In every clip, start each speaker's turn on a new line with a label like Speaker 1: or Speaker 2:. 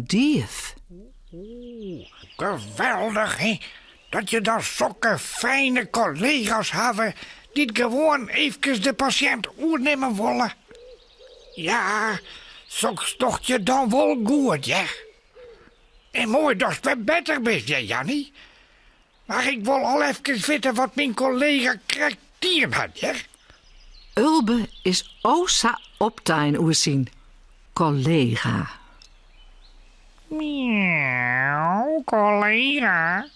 Speaker 1: dief.
Speaker 2: Geweldig, hè? Dat je dan zulke fijne collega's hebben die gewoon even de patiënt oernemen willen. Ja, zo'n je dan wel goed, ja. En mooi dat je beter bent, ja, Jannie. Maar ik wil al even weten wat mijn collega karakter had, ja.
Speaker 1: Ulbe is osa optijn oer zien collega.
Speaker 2: Miauw, collega.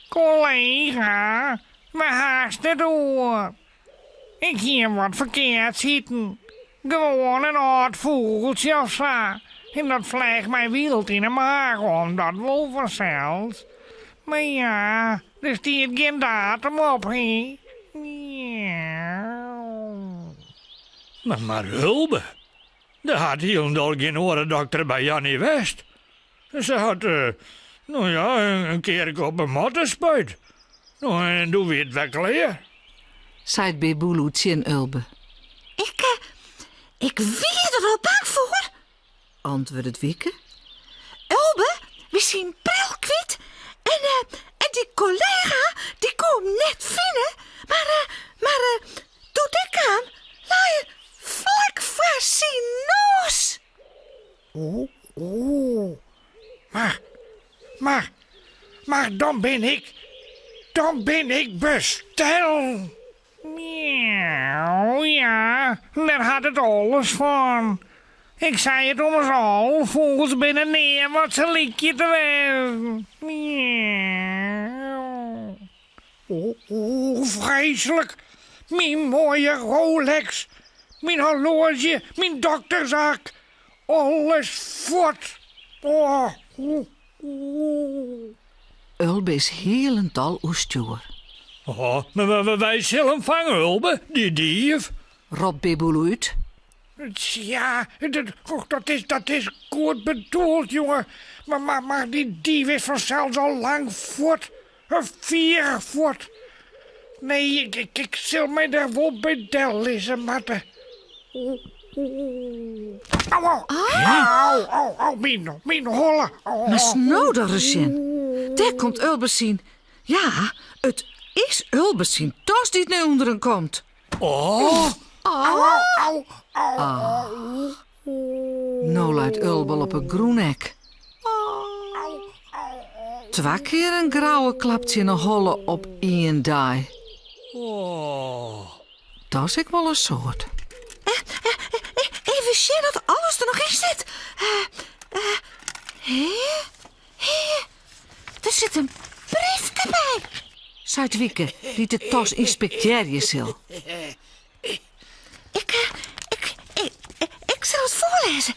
Speaker 2: Collega, we haasten door. Ik hier wat verkeerd zitten. Gewoon een oud vogeltje of zo. En dat vliegt mij wild in de maag om, dat wel vanzelf. Maar ja, er staat geen datum op, hè. Miauw.
Speaker 3: Maar Hulbe, daar had helemaal geen oorendokter bij Jannie West. Ze had, een keer op een mottenspuit. Nou, en doe weer het weggeleerd.
Speaker 1: Zei Beboeloetje en Ulbe.
Speaker 4: Ik wie er al bang voor.
Speaker 1: Antwoordde Wieke.
Speaker 4: Ulbe, we zien bril kwijt. En die collega, die komt net vinden. Maar doe ik aan. Laat je vlak voor zijn neus.
Speaker 2: Maar dan ben ik besteld. Miauw, ja, daar had het alles van. Ik zei het om ons al, vogels binnen neer, wat ze liekje te wezen. Miauw. Vreselijk. Mijn mooie Rolex, mijn horloge, mijn dokterzak. Alles voort.
Speaker 1: Ulbe is helemaal oestuur.
Speaker 3: Oh, maar wij zullen hem vangen, Hulbe, die dief.
Speaker 1: Rob Beboeloet.
Speaker 2: Ja, dat is goed bedoeld, jongen. Maar die dief is vanzelfs al lang voort. Vier voort. Nee, ik zal mij daar wel bij del lezen, matten. Au, mijn holle.
Speaker 1: Maar snoderensjen. Daar komt Ulbe zien. Ja, het is Ulbe zien. Tas die nu onder hem komt.
Speaker 3: Oh.
Speaker 2: Au.
Speaker 1: Nou luidt Ulbe op een groenek. 2 keer een grauwe klaptje in een holle op één dag.
Speaker 3: Oh.
Speaker 1: Dat is ik wel een soort.
Speaker 4: Even zien dat alles er nog in zit. Er zit een briefje bij.
Speaker 1: Zuidwieke, die de tas inspecteren zal.
Speaker 4: Ik zal het voorlezen.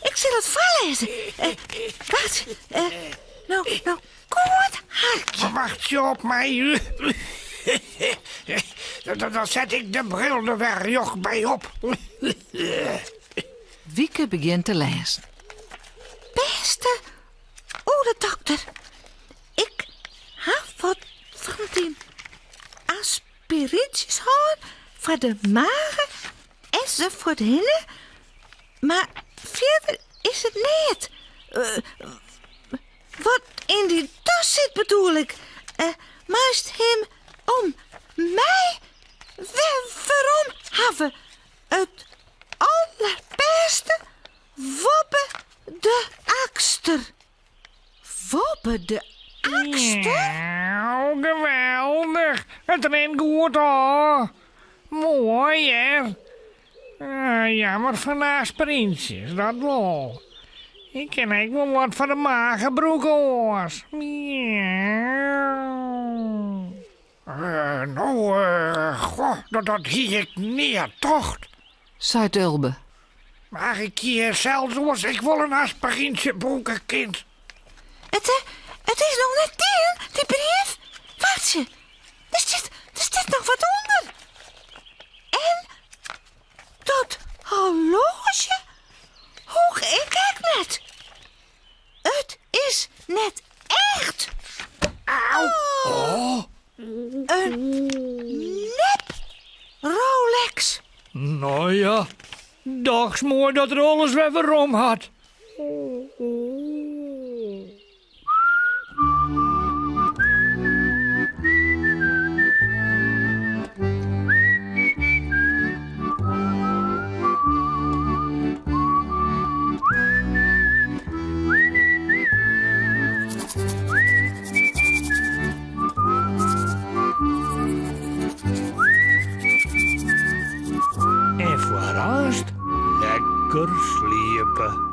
Speaker 4: Ik zal het voorlezen. Wacht. Nou, goed, hartje.
Speaker 2: Wacht je op mij. Dan zet ik de bril er weer joch bij op.
Speaker 1: Wieke begint te lezen.
Speaker 4: Beste oude dokter. Ik heb wat van die aspirintjes gehad voor de magen en ze voor de hinnen. Maar verder is het niet. Wat in die tas zit bedoel ik. Maast hem om mij. Waarom hebben het allerbeste Wobbe de Akster.
Speaker 1: Wobbe de Akster?
Speaker 2: Nou, geweldig. Het rent goed hoor. Mooi hè. Jammer van de aspirintjes, dat wel. Ik ken eigenlijk wel wat van de magenbroek hoor. Dat hier ik neer, toch?
Speaker 1: Zei Ulbe.
Speaker 2: Maar ik hier zelfs was ik wel een aspirintje broekenkind.
Speaker 4: Het is nog net die brief. Wacht je. Er zit nog wat onder. En dat horloge hoog ik kijk net. Het is net echt.
Speaker 2: Auw.
Speaker 3: Oh.
Speaker 4: Een nep Rolex.
Speaker 3: Nou ja, dags mooi dat er alles weer waarom had. En vooraanst lekker sliepen.